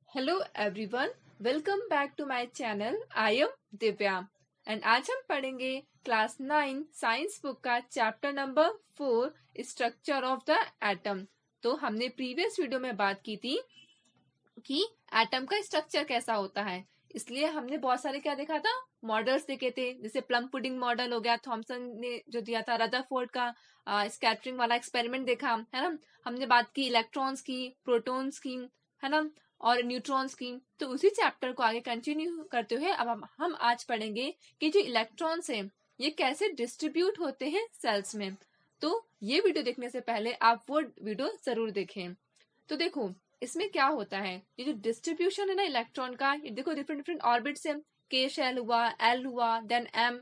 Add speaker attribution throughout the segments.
Speaker 1: Hello everyone, welcome back to my channel. I am Divya and आज हम पढ़ेंगे class 9 science book का chapter number 4 structure of the atom. तो हमने previous video में बात की थी कि एटम का स्ट्रक्चर कैसा होता है, इसलिए हमने बहुत सारे क्या देखा था, मॉडल्स देखे थे। जैसे प्लम पुडिंग मॉडल हो गया, थॉमसन ने जो दिया था, रदरफोर्ड का स्कैटरिंग वाला एक्सपेरिमेंट देखा है ना। हमने बात की इलेक्ट्रॉन्स की, प्रोटॉन्स की, है ना, और न्यूट्रॉन्स की। तो उसी चैप्टर को आगे कंटिन्यू करते हुए अब हम आज पढ़ेंगे कि जो इलेक्ट्रॉन्स हैं ये कैसे डिस्ट्रीब्यूट होते हैं सेल्स में। तो ये वीडियो देखने से पहले आप वो वीडियो जरूर देखें। तो देखो इसमें क्या होता है, ये जो डिस्ट्रीब्यूशन है ना इलेक्ट्रॉन का, ये देखो डिफरेंट डिफरेंट ऑर्बिट्स है। के शेल हुआ, एल हुआ, देन एम,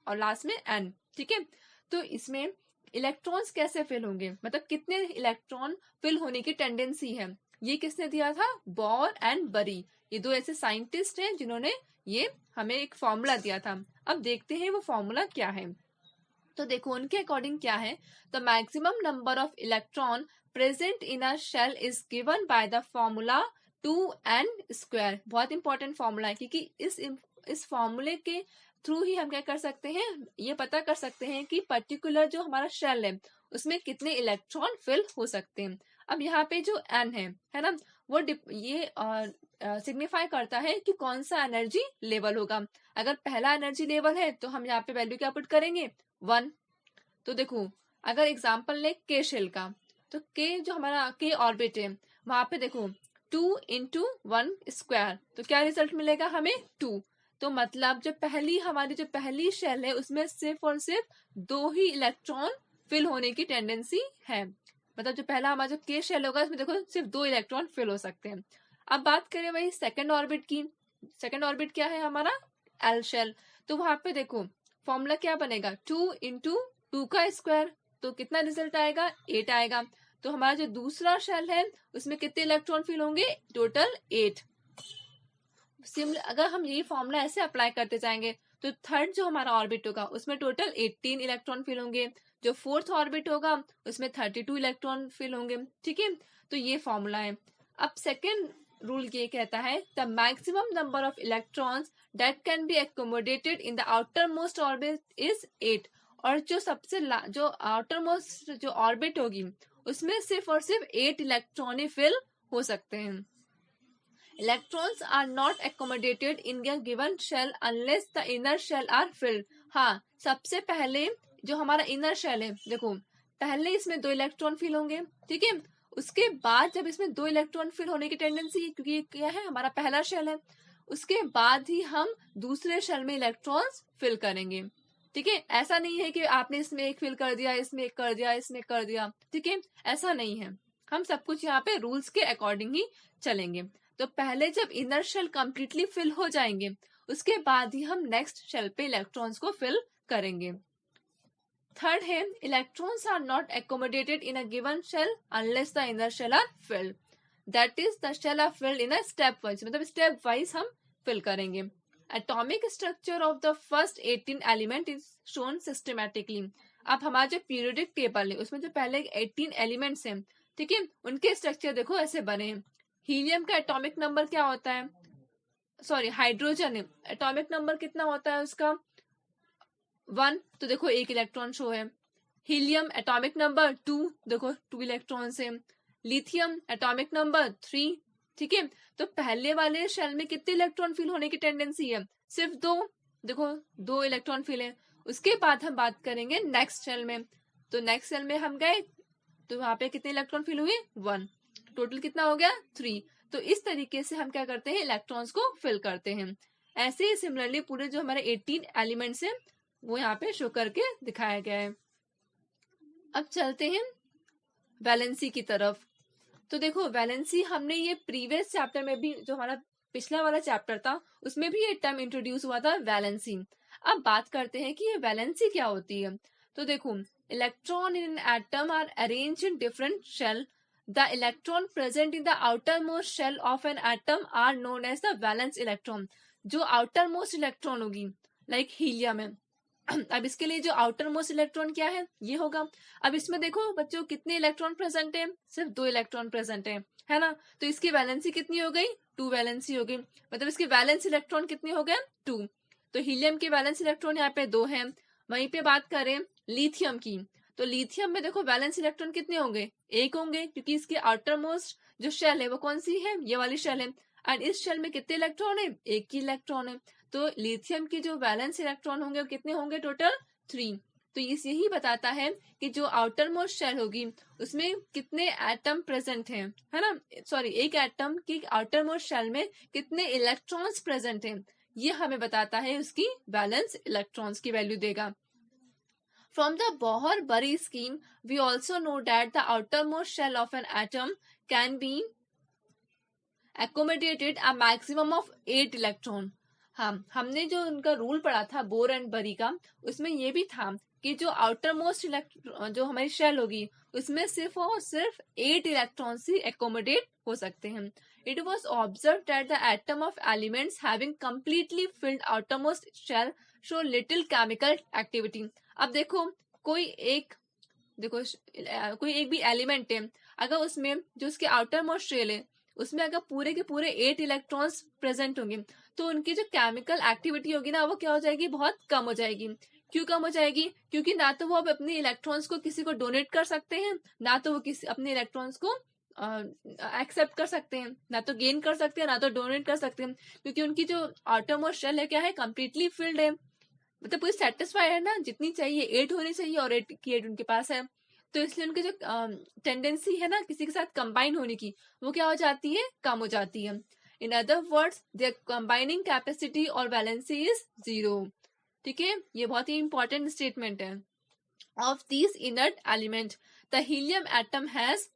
Speaker 1: और लास्ट में एन। ठीक है, तो इसमें इलेक्ट्रॉन्स कैसे फिल होंगे, मतलब कितने इलेक्ट्रॉन फिल होने की टेंडेंसी है, ये किसने दिया था, बॉर एंड बरी। ये दो ऐसे साइंटिस्ट हैं जिन्होंने ये हमें एक फॉर्मूला दिया था। अब देखते हैं वो फॉर्मूला क्या है। तो देखो उनके अकॉर्डिंग क्या है, the maximum number of electron present in a shell is given by the formula 2n²। बहुत इंपॉर्टेंट फॉर्मूला है, क्योंकि इस फॉर्मूले के थ्रू ही हम क्या कर सकते हैं, ये पता कर सकते हैं कि पर्टिकुलर जो हमारा शेल है उसमें कितने इलेक्ट्रॉन फिल हो सकते हैं। अब यहाँ पे जो n है ना, वो ये सिग्निफाई करता है कि कौन सा एनर्जी लेवल होगा। अगर पहला एनर्जी लेवल है तो हम यहाँ पे वैल्यू क्या पुट करेंगे, 1। तो देखो अगर एग्जांपल ले के शेल का, तो के जो हमारा के ऑर्बिट है वहां पे देखो 2 × 1², तो क्या रिजल्ट मिलेगा हमें, 2। तो मतलब जो हमारी जो पहली शेल है उसमें सिर्फ और सिर्फ 2 ही इलेक्ट्रॉन फिल होने की टेंडेंसी है। मतलब जो पहला हमारा जो के शेल होगा उसमें देखो सिर्फ 2 इलेक्ट्रॉन फिल हो सकते हैं। अब बात करें वही सेकेंड ऑर्बिट की। सेकेंड ऑर्बिट क्या है हमारा, एल शेल। तो वहां पे देखो फॉर्मूला क्या बनेगा, 2 × 2², तो कितना रिजल्ट आएगा, 8 आएगा। तो हमारा जो दूसरा शेल है उसमें कितने इलेक्ट्रॉन फिल होंगे, टोटल 8। सिमिलर अगर हम यही फॉर्मूला ऐसे अप्लाई करते जाएंगे तो थर्ड जो हमारा ऑर्बिट होगा उसमें टोटल 18 इलेक्ट्रॉन फिल होंगे। जो फोर्थ ऑर्बिट होगा उसमें 32 इलेक्ट्रॉन फिल होंगे। ठीक है, तो ये फॉर्मूला है। अब सेकेंड रूल ये कहता है the maximum number of electrons that can be accommodated in the outer most orbit is 8। और जो जो आउटर मोस्ट जो ऑर्बिट होगी उसमें सिर्फ और सिर्फ 8 इलेक्ट्रॉन ही फिल हो सकते हैं। Electrons are not accommodated in a given shell unless the inner shell are filled। हाँ, सबसे पहले जो हमारा इनर शेल है, देखो पहले इसमें 2 इलेक्ट्रॉन फिल होंगे। ठीक है, उसके बाद जब इसमें 2 इलेक्ट्रॉन फिल होने की टेंडेंसी है, क्योंकि ये क्या है हमारा पहला शेल है, उसके बाद ही हम दूसरे शेल में इलेक्ट्रॉन्स फिल करेंगे। ठीक है, ऐसा नहीं है कि आपने इसमें एक फिल कर दिया, इसमें एक कर दिया, इसमें कर दिया। ठीक है, ऐसा नहीं है, हम सब कुछ यहाँ पे रूल्स के अकॉर्डिंग ही चलेंगे। तो पहले जब इनर शेल कंप्लीटली फिल हो जाएंगे उसके बाद ही हम नेक्स्ट शेल पे इलेक्ट्रॉन्स को फिल करेंगे। थर्ड है electrons are not accommodated in a given shell unless the inner shell are filled. That is the shell are filled in a step wise, मतलब स्टेप वाइज हम fill करेंगे। Atomic structure of the first 18 element is shown systematically. अब हमारा जो periodic table है उसमें जो पहले 18 एलिमेंट्स हैं, ठीक है, उनके स्ट्रक्चर देखो ऐसे बने हैं। हीलियम का एटॉमिक नंबर क्या होता है, सॉरी हाइड्रोजन है, एटॉमिक नंबर कितना होता है उसका, 1। तो देखो 1 इलेक्ट्रॉन शो है। हीलियम एटॉमिक नंबर 2, देखो 2 इलेक्ट्रॉन है। Lithium atomic number 3। ठीक है, तो पहले वाले शेल में कितने इलेक्ट्रॉन फिल होने की टेंडेंसी है, सिर्फ 2। देखो 2 इलेक्ट्रॉन फिल है। उसके बाद हम बात करेंगे नेक्स्ट शेल में, तो नेक्स्ट शेल में हम गए तो वहां पे कितने इलेक्ट्रॉन फिल हुए, 1। टोटल कितना हो गया, 3। तो इस तरीके से हम क्या करते हैं, इलेक्ट्रॉन्स को फिल करते हैं। ऐसे ही सिमिलरली पूरे जो हमारे 18 एलिमेंट्स हैं वो यहाँ पे शो करके दिखाया गया है। अब चलते हैं वैलेंसी की तरफ। तो देखो वैलेंसी हमने ये प्रीवियस चैप्टर में भी, जो हमारा पिछला वाला चैप्टर था उसमें भी ये टर्म इंट्रोड्यूस हुआ था, वैलेंसी। अब बात करते हैं कि ये वैलेंसी क्या होती है। तो देखो electron in an atom are arrange in different shell. The electron present in the outer most shell of an atom are known as the valence electron. जो आउटर मोस्ट इलेक्ट्रॉन होगी लाइक हीलियम है, अब इसके लिए जो outer most electron क्या है, ये होगा। अब इसमें देखो बच्चों कितने इलेक्ट्रॉन प्रेजेंट है, सिर्फ 2 इलेक्ट्रॉन प्रेजेंट है ना। तो इसकी वैलेंसी कितनी हो गई, 2 वैलेंसी हो गई, मतलब इसके वैलेंस इलेक्ट्रॉन कितने हो गए 2। तो हीलियम के वैलेंस इलेक्ट्रॉन यहाँ पे 2 हैं। वहीं पे बात करें लिथियम की, तो लिथियम में देखो वैलेंस इलेक्ट्रॉन कितने होंगे 1 होंगे, क्योंकि इसकी आउटर मोस्ट जो शेल है वो कौन सी है, ये वाली शेल है। एंड इस शेल में कितने इलेक्ट्रॉन है, 1 ही इलेक्ट्रॉन है। तो लिथियम की जो वैलेंस इलेक्ट्रॉन होंगे वो कितने होंगे टोटल 3। तो इस यही बताता है कि जो आउटर मोस्ट शेल होगी उसमें कितने एटम प्रेजेंट हैं, है ना, सॉरी एक एटम की आउटर मोस्ट शेल में कितने इलेक्ट्रॉन्स प्रेजेंट हैं, ये हमें बताता है उसकी वैलेंस इलेक्ट्रॉन्स की वैल्यू देगा। From the Bohr-Bury scheme, we also know that the outermost shell of an atom can be accommodated a maximum of 8 electron. हाँ, हमने जो उनका रूल पढ़ा था बोर एंड बरी का, उसमें ये भी था कि जो आउटर मोस्ट जो हमारी शेल होगी उसमें सिर्फ और सिर्फ 8 इलेक्ट्रॉन ही एकोमोडेट हो सकते हैं। It was observed that the atom of elements having completely filled outermost shell show little chemical activity। अब देखो कोई एक भी एलिमेंट है, अगर उसमें जो उसके आउटर मोस्ट शेल है उसमें अगर पूरे के पूरे 8 इलेक्ट्रॉन्स प्रेजेंट होंगे तो उनकी जो केमिकल एक्टिविटी होगी ना वो क्या हो जाएगी, बहुत कम हो जाएगी। क्यों कम हो जाएगी, क्योंकि ना तो वो अब अपने इलेक्ट्रॉन्स को किसी को डोनेट कर सकते हैं, ना तो वो किसी अपने इलेक्ट्रॉन्स को एक्सेप्ट कर सकते हैं, ना तो गेन कर सकते हैं, ना तो डोनेट कर सकते हैं, क्योंकि उनकी जो आउटरमोस्ट शेल है क्या है, कंप्लीटली फिल्ड है, मतलब पूरी सेटिस्फाइड है ना, जितनी चाहिए 8 होनी चाहिए और 8 की 8 उनके पास है। तो इसलिए उनकी जो टेंडेंसी है ना किसी के साथ कंबाइन होने की वो क्या हो जाती है, कम हो जाती है। In other words their combining capacity और वैलेंसी इज 0। ठीक है, ये बहुत ही इंपॉर्टेंट स्टेटमेंट है। Of this inert element the helium atom has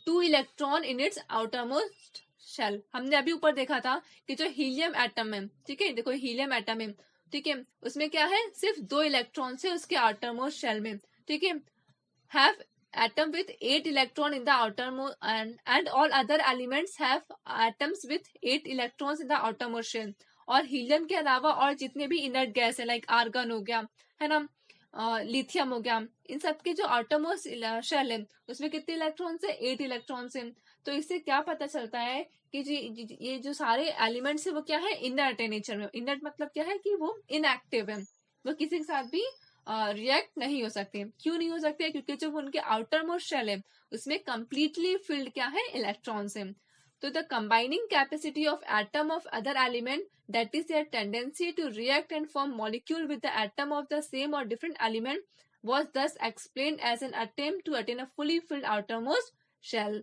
Speaker 1: 2 electron in its outermost shell. हमने अभी ऊपर देखा था कि जो हीलियम एटम है, ठीक है, देखो हीलियम एटम है, ठीक है, उसमें क्या है, सिर्फ 2 इलेक्ट्रॉन से उसके आउटरमोस्ट शेल में, ठीक है। Have atom with 8 electron in the outermost and all other elements have atoms with 8 electrons in the outermost shell। और हीलियम के अलावा और जितने भी इनर्ट गैस है लाइक आर्गन हो गया, है ना, लिथियम हो गया, इन सब के जो आउटरमोस्ट शेल है उसमें कितने इलेक्ट्रॉन्स है, 8 इलेक्ट्रॉन्स है। तो इससे क्या पता चलता है कि ये जो सारे एलिमेंट्स है वो क्या है, इनर्ट है नेचर में। इनर्ट मतलब क्या है कि वो इनएक्टिव है, वो किसी के साथ भी रिएक्ट नहीं हो सकते। क्यों नहीं हो सकते, क्योंकि जो उनके आउटर मोस्ट शेल है उसमें कंप्लीटली फिल्ड क्या है, इलेक्ट्रॉन्स है। तो the combining capacity of atom of other element that is their tendency to react and form molecule with the atom of the same और डिफरेंट एलिमेंट was thus explained as an attempt to attain a fully filled outermost shell।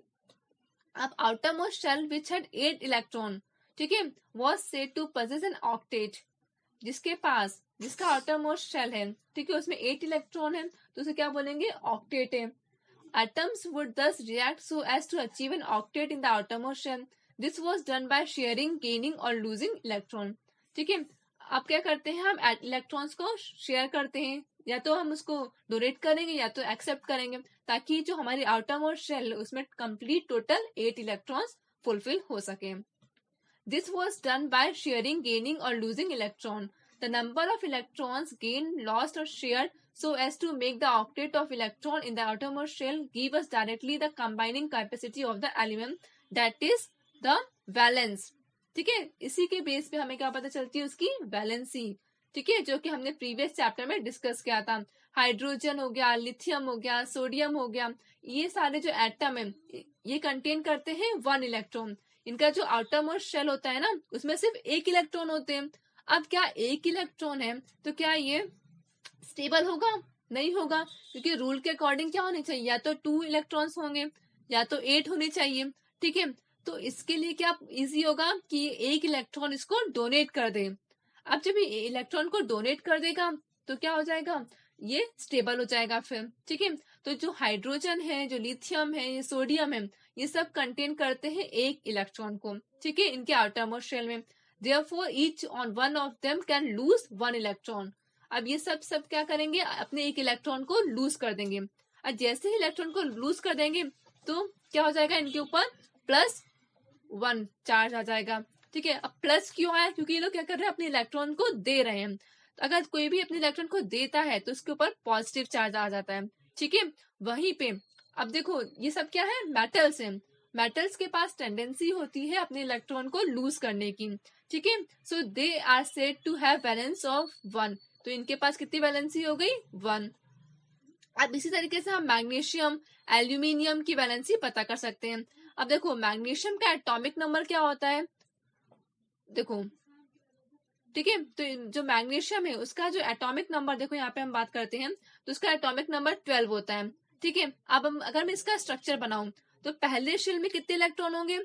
Speaker 1: अब outermost shell which had 8 electron, ठीक है, was said to possess an octet। जिसका outer most shell है, ठीक है, उसमें 8 इलेक्ट्रॉन है तो उसे क्या बोलेंगे, ऑक्टेट है। Atoms would thus react so as to achieve an octet in the outer most shell. This was done by sharing, gaining और लूजिंग इलेक्ट्रॉन। ठीक है, अब क्या करते हैं, हम इलेक्ट्रॉन्स को शेयर करते हैं, या तो हम उसको डोनेट करेंगे या तो एक्सेप्ट करेंगे, ताकि जो हमारी आउटर मोस्ट शेल है उसमें कंप्लीट टोटल 8 इलेक्ट्रॉन्स फुलफिल हो सके। This was done by sharing, gaining और losing electron. The number of electrons gained, lost or shared so as to make the octet of electron in the outermost shell give us directly the combining capacity of the element, that is the valence। ठीक है, इसी के base पे हमें क्या पता चलती है, उसकी वैलेंसी। ठीक है, जो कि हमने प्रीवियस चैप्टर में डिस्कस किया था। हाइड्रोजन हो गया, लिथियम हो गया, सोडियम हो गया, ये सारे जो एटम है ये कंटेन करते हैं 1 इलेक्ट्रॉन। इनका जो आउटरमोस्ट शेल होता है ना उसमें सिर्फ 1 इलेक्ट्रॉन होते हैं। अब क्या 1 इलेक्ट्रॉन है तो क्या ये स्टेबल होगा, नहीं होगा, क्योंकि रूल के अकॉर्डिंग क्या होने चाहिए, या तो 2 इलेक्ट्रॉन्स होंगे या तो 8 होने चाहिए। ठीक है, तो इसके लिए क्या इजी होगा कि 1 इलेक्ट्रॉन इसको डोनेट कर दे। अब जब ये इलेक्ट्रॉन को डोनेट कर देगा तो क्या हो जाएगा, ये स्टेबल हो जाएगा फिर। ठीक है, तो जो हाइड्रोजन है, जो लिथियम है, ये सोडियम है, ये सब कंटेन करते हैं 1 इलेक्ट्रॉन को। ठीक है, इनके आउटरमोस्ट शेल में। Therefore, each on one of them can lose 1 electron। अब ये सब क्या करेंगे, अपने 1 इलेक्ट्रॉन को लूज कर देंगे। और जैसे ही इलेक्ट्रॉन को लूज कर देंगे तो क्या हो जाएगा, इनके ऊपर +1 चार्ज आ जाएगा। ठीक है, अब प्लस क्यों आया, क्योंकि ये लोग क्या कर रहे हैं, अपने इलेक्ट्रॉन को दे रहे हैं। तो अगर कोई भी अपने इलेक्ट्रॉन को देता है तो उसके ऊपर पॉजिटिव चार्ज आ जाता है। ठीक है, वहीं पे अब देखो ये सब क्या है, मेटल्स हैं। मेटल्स के पास टेंडेंसी होती है अपने इलेक्ट्रॉन को लूज करने की, ठीक है। So they are said to have valence of 1, तो इनके पास कितनी वैलेंसी हो गई 1। अब इसी तरीके से हम मैग्नीशियम, एल्यूमिनियम की वैलेंसी पता कर सकते हैं। अब देखो मैग्नीशियम का एटॉमिक नंबर क्या होता है, देखो, ठीक है। तो जो मैग्नीशियम है उसका जो एटॉमिक नंबर, देखो यहाँ पे हम बात करते हैं, तो उसका एटॉमिक नंबर 12 होता है, ठीक है। अब हम अगर मैं इसका स्ट्रक्चर बनाऊं तो पहले शेल में कितने इलेक्ट्रॉन होंगे,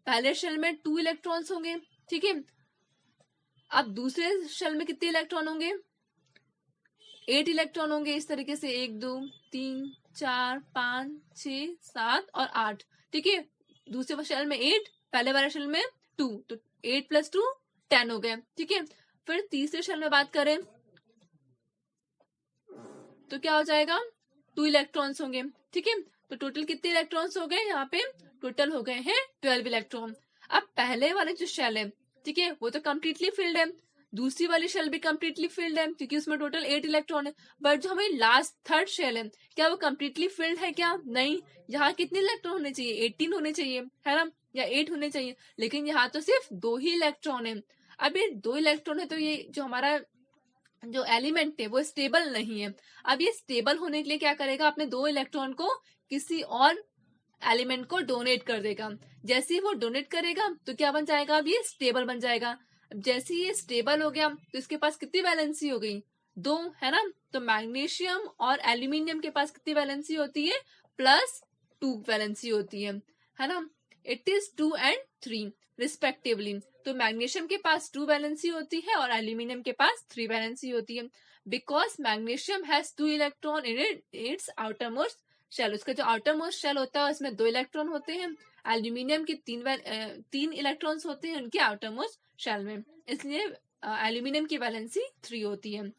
Speaker 1: पहले शेल में 2 इलेक्ट्रॉन्स होंगे, ठीक है। अब दूसरे शेल में कितने इलेक्ट्रॉन होंगे, 8 इलेक्ट्रॉन होंगे। इस तरीके से 1 2 3 4 5 6 7 और 8, ठीक है। दूसरे शेल में 8, पहले वाले शेल में 2, तो 8 + 2 10 हो गए, ठीक है। फिर तीसरे शेल में बात करें तो क्या हो जाएगा, 2 इलेक्ट्रॉन्स होंगे, ठीक है। तो टोटल कितने इलेक्ट्रॉन्स हो गए, यहाँ पे टोटल हो गए हैं 12 इलेक्ट्रॉन। अब पहले वाले जो शेल है, ठीक है, वो तो कम्प्लीटली फिल्ड है, दूसरी वाली शेल भी कम्प्लीटली फिल्ड है क्योंकि उसमें टोटल 8 इलेक्ट्रॉन है। बट जो हमारी लास्ट थर्ड शेल है, क्या वो कम्प्लीटली फिल्ड है, क्या नहीं, यहाँ कितने इलेक्ट्रॉन होने चाहिए, 18 होने चाहिए, है ना, या 8 होने चाहिए, लेकिन यहाँ तो सिर्फ 2 ही इलेक्ट्रॉन है। अब ये 2 इलेक्ट्रॉन है तो ये जो हमारा जो एलिमेंट है वो स्टेबल नहीं है। अब ये स्टेबल होने के लिए क्या करेगा, अपने 2 इलेक्ट्रॉन को किसी और एलिमेंट को डोनेट कर देगा। जैसे ही वो डोनेट करेगा तो क्या बन जाएगा, अब ये स्टेबल बन जाएगा। जैसे ही ये स्टेबल हो गया तो इसके पास कितनी वैलेंसी हो गई, 2, है ना। तो मैग्नीशियम और एल्यूमिनियम के पास कितनी वैलेंसी होती है, +2 वैलेंसी होती है ना। It is 2 and 3 respectively. तो मैग्नीशियम के पास 2 वैलेंसी होती है और एल्यूमिनियम के पास 3 वैलेंसी होती है। Because magnesium has 2 electron in its outer most shell, उसका जो आउटर मोस्ट शेल होता है उसमें 2 इलेक्ट्रॉन होते हैं, एल्यूमिनियम के 3 इलेक्ट्रॉन्स होते हैं उनके आउटर मोस्ट शेल में, इसलिए एल्यूमिनियम की वैलेंसी 3 होती है।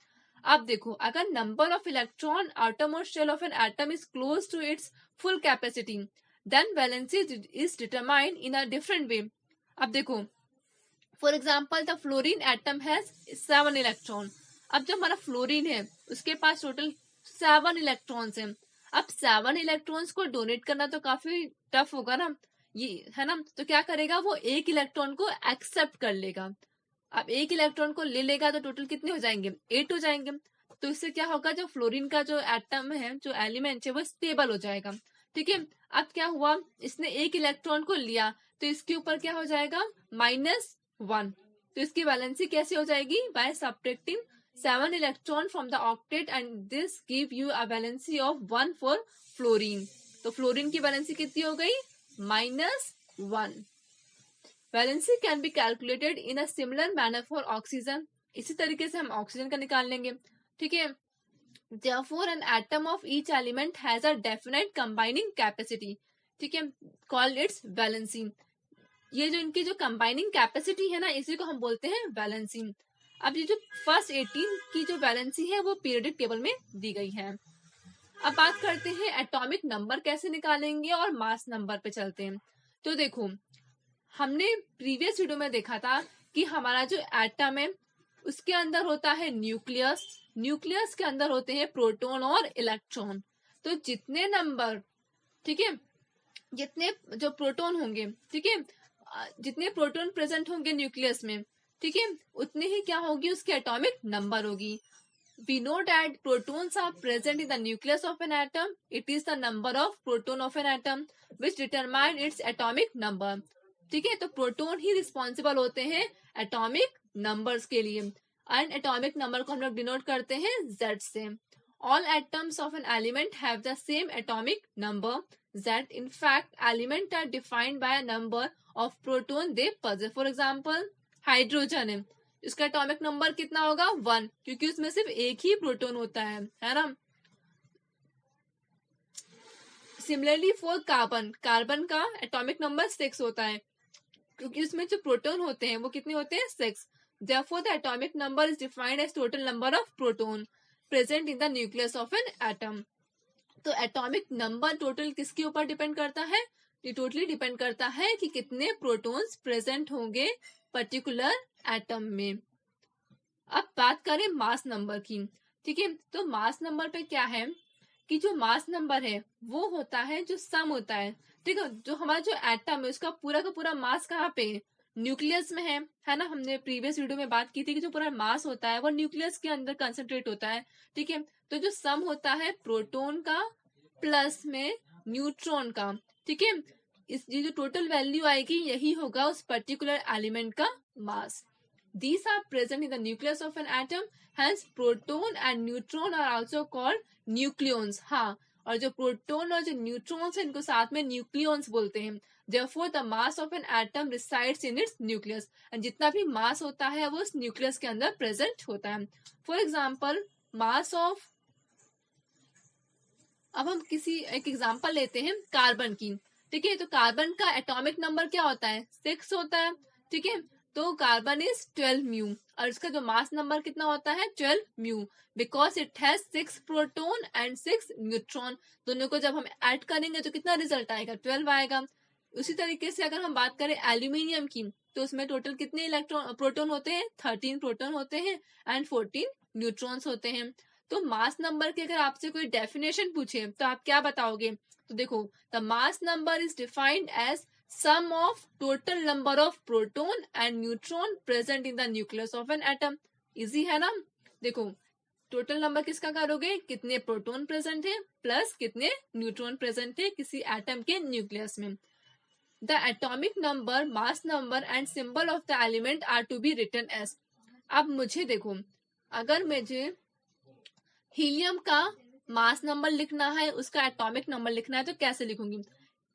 Speaker 1: अब देखो, अगर number of electron outer most shell of an atom is close to its full capacity, then valency is determined in a different way. अब देखो, for example the fluorine atom has 7 electron. अब जो हमारा फ्लोरीन है उसके पास total 7 electrons हैं। अब 7 electrons को डोनेट करना तो काफी टफ होगा ना, ये है ना। तो क्या करेगा, वो 1 इलेक्ट्रॉन को एक्सेप्ट कर लेगा। अब 1 इलेक्ट्रॉन को ले लेगा तो टोटल कितने हो जाएंगे, 8 हो जाएंगे। तो इससे क्या होगा, जो फ्लोरीन का जो एटम है, जो एलिमेंट है, वो स्टेबल हो जाएगा, ठीक है। अब क्या हुआ, इसने 1 इलेक्ट्रॉन को लिया तो इसके ऊपर क्या हो जाएगा, -1। तो इसकी वैलेंसी कैसे हो जाएगी, by subtracting 7 electron from the octet and this give you a valency of 1 for fluorine. तो फ्लोरीन की वैलेंसी कितनी हो गई, -1। Valency can be calculated in a similar manner for oxygen. इसी तरीके से हम ऑक्सीजन का निकाल लेंगे, ठीक है। Therefore, an atom of each element has a definite combining capacity, ठीक है, called its valency। ये जो इनकी जो कंबाइनिंग कैपेसिटी है ना, इसी को हम बोलते हैं वैलेंसी। अब ये जो फर्स्ट 18 की जो वैलेंसी है वो पीरियोडिक टेबल में दी गई है। अब बात करते हैं एटॉमिक नंबर कैसे निकालेंगे और मास नंबर पे चलते हैं। तो देखो, हमने प्रीवियस वीडियो में देखा था कि हमारा जो एटम है उसके अंदर होता है न्यूक्लियस, न्यूक्लियस के अंदर होते हैं प्रोटॉन और इलेक्ट्रॉन। तो जितने नंबर, ठीक है, जितने जो प्रोटॉन होंगे, ठीक है, जितने प्रोटॉन प्रेजेंट होंगे न्यूक्लियस में, ठीक है, उतने ही क्या होगी, उसकी एटॉमिक नंबर होगी। We know that protons are present in the nucleus of an atom. It is the number of proton of an atom which determine its atomic number. ठीक है, तो प्रोटॉन ही रिस्पॉन्सिबल होते हैं एटॉमिक नंबर्स के लिए, and atomic number को हम लोग डिनोट करते हैं Z से। All atoms of an element have the same atomic number Z. In fact, elements are defined by a number of proton they possess. For example, hydrogen है, इसका atomic number कितना होगा, 1, क्योंकि उसमें सिर्फ एक ही प्रोटॉन होता है ना। सिमिलरली फॉर कार्बन, कार्बन का एटॉमिक नंबर 6 होता है क्योंकि उसमें जो प्रोटॉन होते हैं वो कितने होते हैं, 6। Therefore, the atomic number is defined as total number of proton present in the nucleus of an atom. तो एटॉमिक नंबर टोटल किसके ऊपर डिपेंड करता है, ये टोटली डिपेंड करता है कि कितने प्रोटॉन्स प्रेजेंट होंगे पर्टिकुलर एटम में। अब बात करें मास नंबर की, ठीक है। तो मास नंबर पे क्या है कि जो मास नंबर है वो होता है जो सम होता है ठीक है। जो हमारा जो एटम है उसका पूरा का पूरा मास कहाँ पे है, न्यूक्लियस में है ना। हमने प्रीवियस वीडियो में बात की थी कि जो पूरा मास होता है वो न्यूक्लियस के अंदर कंसंट्रेट होता है। ठीक है, तो जो सम होता है प्रोटॉन का प्लस में न्यूट्रॉन का, ठीक है, ये जो टोटल वैल्यू आएगी यही होगा उस पर्टिकुलर एलिमेंट का मास। These are present in the nucleus of an atom. Hence, proton and neutron are also called nucleons. हाँ, और जो प्रोटॉन और जो न्यूट्रॉन्स हैं इनको साथ में न्यूक्लियॉन्स बोलते हैं। Therefore, the mass of an atom resides in its nucleus. and जितना भी मास होता है वो उस न्यूक्लियस के अंदर प्रेजेंट होता है। फॉर एग्जाम्पल मास ऑफ, अब हम किसी एक एग्जाम्पल लेते हैं कार्बन की। ठीक है, तो कार्बन का एटॉमिक नंबर क्या होता है, 6 होता है। ठीक है, तो कार्बन इज 12 म्यू और इसका जो मास नंबर कितना होता है 12 mu, because it has 6 proton and 6 neutron. दोनों को जब हम ऐड करेंगे तो कितना रिजल्ट आएगा, 12 आएगा। उसी तरीके से अगर हम बात करें एल्यूमिनियम की, तो उसमें टोटल कितने इलेक्ट्रॉन प्रोटॉन होते हैं, 13 प्रोटॉन होते हैं एंड 14 न्यूट्रॉन्स होते हैं। तो मास नंबर की अगर आपसे कोई डेफिनेशन पूछे तो आप क्या बताओगे, तो देखो the mass number is defined as sum of total number of proton and neutron present in the nucleus of an atom। Easy है ना। देखो टोटल नंबर किसका करोगे, कितने प्रोटॉन प्रेजेंट है प्लस कितने न्यूट्रॉन प्रेजेंट है किसी एटम के न्यूक्लियस में। The atomic number, mass number and symbol of the element are to be written as. अब मुझे देखो, अगर मुझे हीलियम का मास नंबर लिखना है, उसका एटॉमिक नंबर लिखना है, तो कैसे लिखूंगी।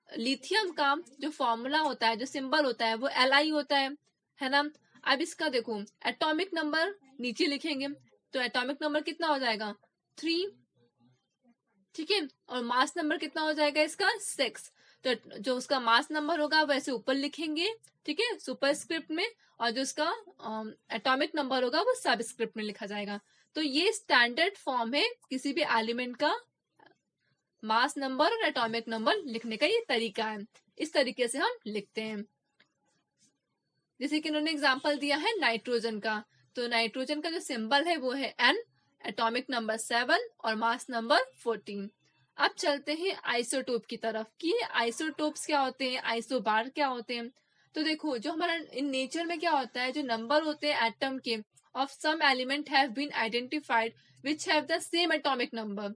Speaker 1: लिथियम का जो फॉर्मूला होता है, जो सिंबल होता है वो Li होता है ना। अब इसका देखो एटॉमिक नंबर नीचे लिखेंगे तो एटॉमिक नंबर कितना हो जाएगा 3। ठीक है, और मास नंबर कितना हो जाएगा इसका 6। तो जो उसका मास नंबर होगा वैसे ऊपर लिखेंगे, ठीक है, सुपरस्क्रिप्ट में, और जो उसका एटॉमिक नंबर होगा वो सबस्क्रिप्ट में लिखा जाएगा। तो ये स्टैंडर्ड फॉर्म है किसी भी एलिमेंट का मास नंबर और एटॉमिक नंबर लिखने का, ये तरीका है। इस तरीके से हम लिखते हैं। जैसे कि उन्होंने एग्जांपल दिया है नाइट्रोजन का, तो नाइट्रोजन का जो सिंबल है वो है N, एटॉमिक नंबर 7 और मास नंबर 14। अब चलते हैं आइसोटोप की तरफ कि आइसोटोप्स क्या होते हैं, आइसोबार क्या होते हैं। तो देखो जो हमारा इन नेचर में क्या होता है, जो नंबर होते हैं एटम के of some element have been identified which have the same atomic number,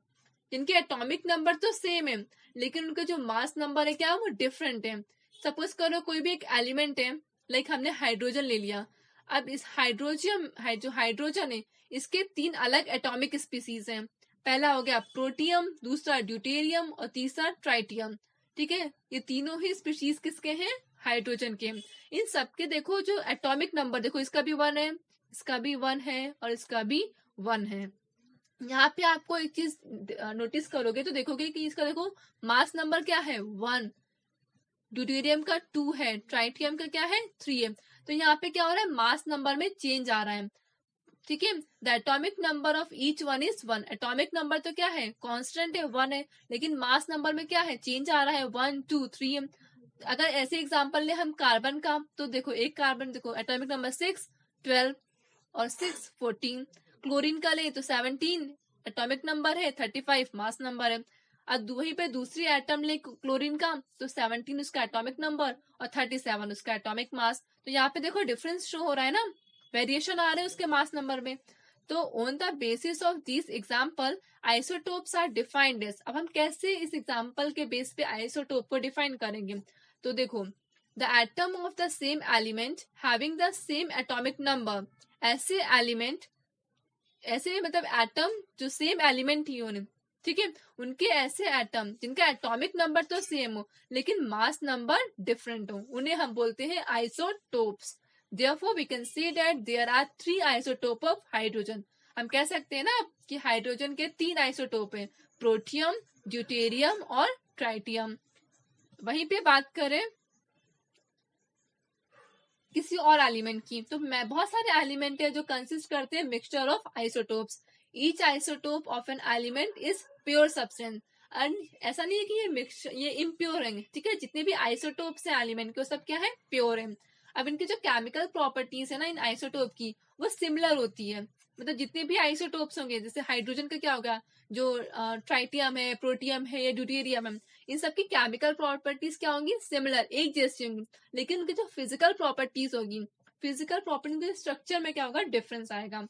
Speaker 1: जिनके एटॉमिक नंबर तो सेम है लेकिन उनका जो मास नंबर है क्या वो डिफरेंट है। सपोज करो कोई भी एक एलिमेंट है, लाइक हमने हाइड्रोजन ले लिया। अब इस जो हाइड्रोजन है इसके 3 अलग एटॉमिक स्पीसीज हैं। पहला हो गया प्रोटियम, दूसरा ड्यूटेरियम और तीसरा ट्राइटियम। ठीक है, ये तीनों ही स्पीशीज किसके हैं, हाइड्रोजन के। इन सबके देखो जो एटॉमिक नंबर, देखो इसका भी 1 है, इसका भी 1 है और इसका भी 1 है। यहाँ पे आपको एक चीज नोटिस करोगे तो देखोगे कि इसका देखो मास नंबर क्या है 1, ड्यूटेरियम का 2 है, ट्राइटियम का क्या है 3 है। तो यहाँ पे क्या हो रहा है, मास नंबर में चेंज आ रहा है। ठीक है, the atomic number of each one is 1। Atomic number तो क्या है कांस्टेंट है 1 है, लेकिन मास नंबर में क्या है चेंज आ रहा है 1 2 3 है। अगर ऐसे एग्जांपल ले हम कार्बन का, तो देखो एक कार्बन देखो एटॉमिक नंबर 6 12 और 6 14। क्लोरीन का ले तो 17 एटॉमिक नंबर है, 35 मास नंबर है। अब वहीं पे दूसरी एटम ले क्लोरीन का, तो 17 उसका एटॉमिक नंबर और 37 उसका एटॉमिक मास। तो यहाँ पे देखो डिफरेंस शो हो रहा है ना, वेरिएशन आ रहे हैं उसके मास नंबर में। तो on the basis of this example isotopes are defined as. अब हम कैसे इस एग्जाम्पल के बेस पे आइसोटोप को डिफाइन करेंगे, तो देखो the atom of the same element having the same atomic number. ऐसे एलिमेंट, ऐसे मतलब एटम जो सेम एलिमेंट ही होने, ठीक है, उनके ऐसे एटम जिनका एटॉमिक नंबर तो सेम हो लेकिन मास नंबर डिफरेंट हो, उन्हें हम बोलते हैं isotopes. Therefore, we can say that there are 3 isotope of hydrogen। हम कह सकते हैं ना कि हाइड्रोजन के 3 आइसोटोप हैं, प्रोटियम, ड्यूटेरियम और ट्राइटियम। वहीं पे बात करें किसी और एलिमेंट की, तो मैं बहुत सारे एलिमेंट है जो कंसिस्ट करते हैं mixture of isotopes. Each isotope of an element is pure substance. And ऐसा नहीं है कि ये मिक्सचर ये इम्प्योर है, ठीक है, जितने भी आइसोटोप्स हैं एलिमेंट के वो सब क्या है प्योर है। अब इनकी जो केमिकल प्रॉपर्टीज है ना इन आइसोटोप की वो सिमिलर होती है, मतलब जितने भी आइसोटोप्स होंगे, जैसे हाइड्रोजन का क्या होगा, जो ट्राइटियम है, प्रोटियम है या ड्यूटेरियम है, इन सब की केमिकल प्रॉपर्टीज क्या होंगी, सिमिलर, एक जैसी होंगी, लेकिन उनकी जो फिजिकल प्रॉपर्टीज होगी, फिजिकल प्रॉपर्टी के स्ट्रक्चर में क्या होगा, डिफरेंस आएगा।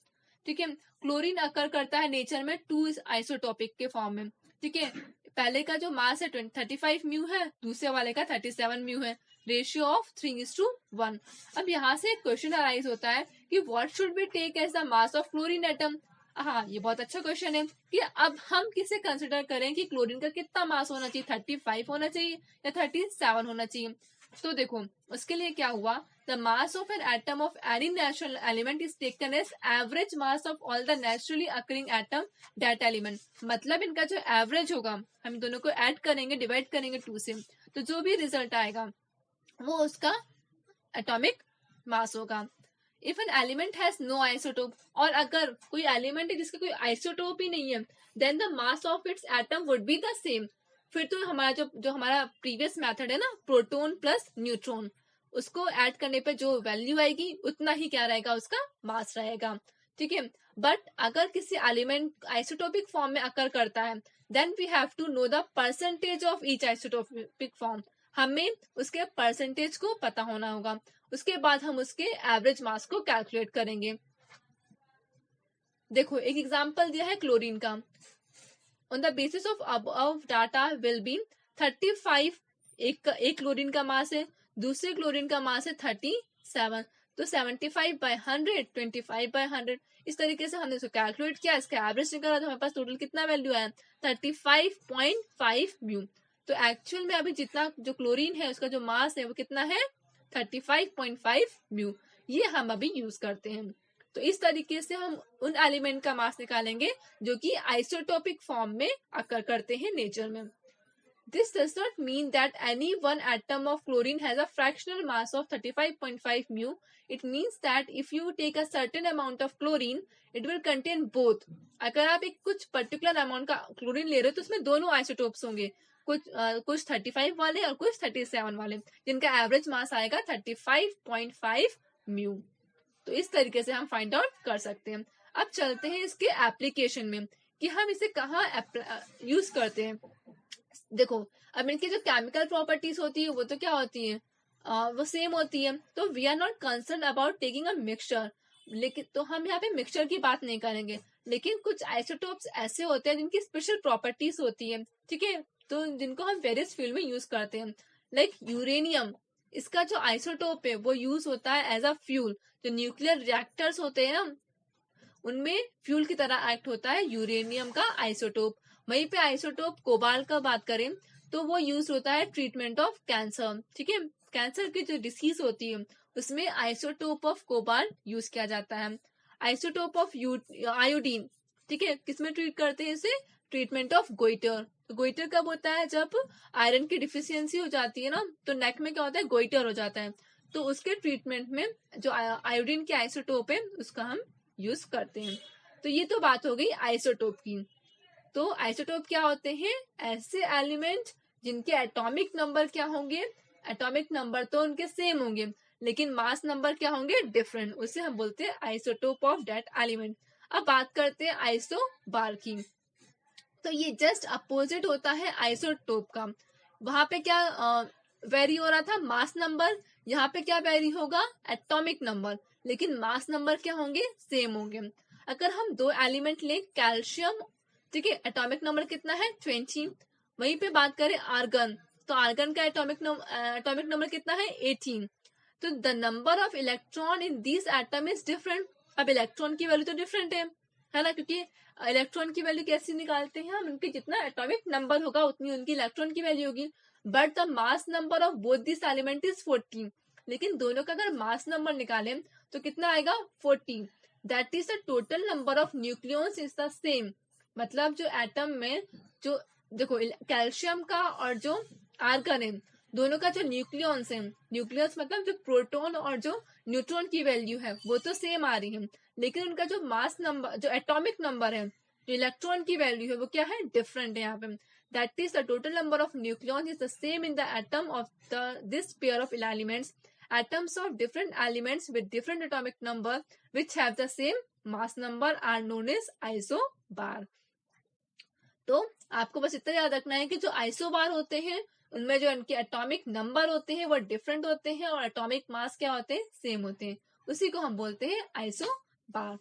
Speaker 1: ठीक है, क्लोरीन अकर करता है नेचर में 2 आइसोटोपिक के फॉर्म में। ठीक है, पहले का जो मास है 35 म्यू है, दूसरे वाले का 37 म्यू है, रेशियो ऑफ 3:1। अब यहाँ से क्वेश्चन अराइज होता है कि what should be take as the mass of chlorine atom. हाँ, ये बहुत अच्छा क्वेश्चन है कि अब हम किसे कंसिडर करें कि क्लोरीन का कितना मास होना चाहिए, 35 होना चाहिए या 37 होना चाहिए। तो देखो उसके लिए क्या हुआ, the mass of an atom of any natural element is taken as average mass of all the naturally occurring atom that element. मतलब इनका जो एवरेज होगा, हम दोनों को ऐड करेंगे, डिवाइड करेंगे 2 से, तो जो भी रिजल्ट आएगा वो उसका एटॉमिक मास होगा। If an element has no isotope, और अगर कोई एलिमेंट है जिसका कोई आइसोटोप ही नहीं है, then the mass of its atom would be the same. फिर तो हमारा जो हमारा प्रीवियस मेथड है ना, प्रोटॉन प्लस न्यूट्रॉन, उसको ऐड करने पे जो वैल्यू आएगी उतना ही क्या रहेगा, उसका मास रहेगा। ठीक है, बट अगर किसी एलिमेंट आइसोटोपिक फॉर्म में अकर करता है, then we have to know the percentage of each isotopic form. हमें उसके परसेंटेज को पता होना होगा, उसके बाद हम उसके एवरेज मास को कैलकुलेट करेंगे। देखो एक एग्जांपल दिया है क्लोरीन का, on the basis of above data will be 35 एक क्लोरीन का मास है, दूसरे क्लोरीन का मास है 37, तो 75/100, 25/100, इस तरीके से हमने इसको कैलकुलेट किया, इसका एवरेज निकाला, तो हमारे पास टोटल कितना वैल्यू आया, 35.5 म्यू। तो एक्चुअल में अभी जितना जो क्लोरीन है उसका जो मास है वो कितना है, 35.5 म्यू। ये हम अभी यूज करते हैं। तो इस तरीके से हम उन एलिमेंट का मास निकालेंगे जो कि आइसोटोपिक फॉर्म में अकर करते हैं नेचर में। This does not mean that any one atom of chlorine has a fractional mass of 35.5 mu. It means that if you take a certain amount of chlorine, it will contain both. अगर आप एक कुछ particular amount का chlorine ले रहे हो तो उसमें दोनों आइसोटोप्स होंगे, कुछ 35 वाले और कुछ 37 वाले, जिनका एवरेज मास आएगा 35.5 म्यू। तो इस तरीके से हम फाइंड आउट कर सकते हैं। अब चलते हैं इसके एप्लीकेशन में कि हम इसे कहाँ यूज करते हैं। देखो अब इनकी जो केमिकल प्रॉपर्टीज होती है वो तो क्या होती है, वो सेम होती है, तो we are not concern about taking a mixture. लेकिन तो हम यहाँ पे मिक्सचर की बात नहीं करेंगे, लेकिन कुछ आइसोटोप्स ऐसे होते हैं जिनकी स्पेशल प्रॉपर्टीज होती है। ठीक है, तो जिनको हम वेरियस फील्ड में यूज करते हैं, लाइक यूरेनियम, इसका जो आइसोटोप है वो यूज होता है एज अ फ्यूल। जो न्यूक्लियर रिएक्टर्स होते हैं ना, उनमें फ्यूल की तरह एक्ट होता है यूरेनियम का आइसोटोप। वहीं पे आइसोटोप कोबाल्ट का बात करें तो वो यूज होता है ट्रीटमेंट ऑफ कैंसर। ठीक है, कैंसर की जो डिसीज होती है उसमें आइसोटोप ऑफ कोबाल्ट यूज किया जाता है। आइसोटोप ऑफ आयोडीन, ठीक है, किसमें ट्रीट करते हैं इसे, ट्रीटमेंट ऑफ गोइटर। तो गोइटर कब होता है, जब आयरन की डिफिशियंसी हो जाती है ना, तो नेक में क्या होता है, गोइटर हो जाता है, तो उसके ट्रीटमेंट में जो आयोडीन के आइसोटोप है उसका हम यूज करते हैं। तो ये तो बात हो गई आइसोटोप की। तो आइसोटोप क्या होते हैं, ऐसे एलिमेंट जिनके एटॉमिक नंबर क्या होंगे, एटॉमिक नंबर तो उनके सेम होंगे लेकिन मास नंबर क्या होंगे, डिफरेंट, उसे हम बोलते हैं आइसोटोप ऑफ दैट एलिमेंट। अब बात करते हैं आइसोबार की। तो ये जस्ट अपोजिट होता है आइसोटोप का। वहां पे क्या वेरी हो रहा था, मास नंबर, यहाँ पे क्या वेरी होगा, एटॉमिक नंबर, लेकिन मास नंबर क्या होंगे, सेम होंगे। अगर हम दो एलिमेंट लें, कैल्शियम, ठीक है, एटॉमिक नंबर कितना है, 20। वहीं पे बात करें आर्गन, तो आर्गन का एटॉमिक नंबर कितना है, 18। तो the number of electron in this atom is different. अब इलेक्ट्रॉन की वैल्यू तो डिफरेंट है ना, क्योंकि इलेक्ट्रॉन की वैल्यू कैसे निकालते हैं हम, उनके जितना एटॉमिक नंबर होगा उतनी उनकी इलेक्ट्रॉन की वैल्यू होगी। But the mass number of both this element is 14। लेकिन दोनों का अगर मास नंबर निकालें तो कितना आएगा, 40। That is the total number of nucleons is the same. मतलब जो एटम में जो, देखो कैल्शियम का और जो आर्गन है, दोनों का जो न्यूक्लियॉन्स है, न्यूक्लियस मतलब जो प्रोटॉन और जो न्यूट्रॉन की वैल्यू है वो तो सेम आ रही है, लेकिन उनका जो मास नंबर, जो एटॉमिक नंबर है, जो इलेक्ट्रॉन की वैल्यू है वो क्या है, डिफरेंट है यहाँ पे। That is the total number of nucleons is the same in the atom of this pair of elements. Atoms of different elements with different atomic number which have the same mass number are known as isobar. तो आपको बस इतना याद रखना है कि जो isobar होते हैं उनमें जो इनके एटॉमिक नंबर होते हैं वो डिफरेंट होते हैं और एटॉमिक मास क्या होते हैं, सेम होते हैं। उसी को हम बोलते हैं आइसोबार।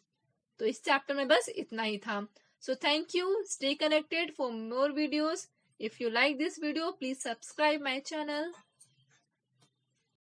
Speaker 1: तो इस चैप्टर में बस इतना ही था। So thank you, stay connected for more videos. If you like this video please subscribe my channel.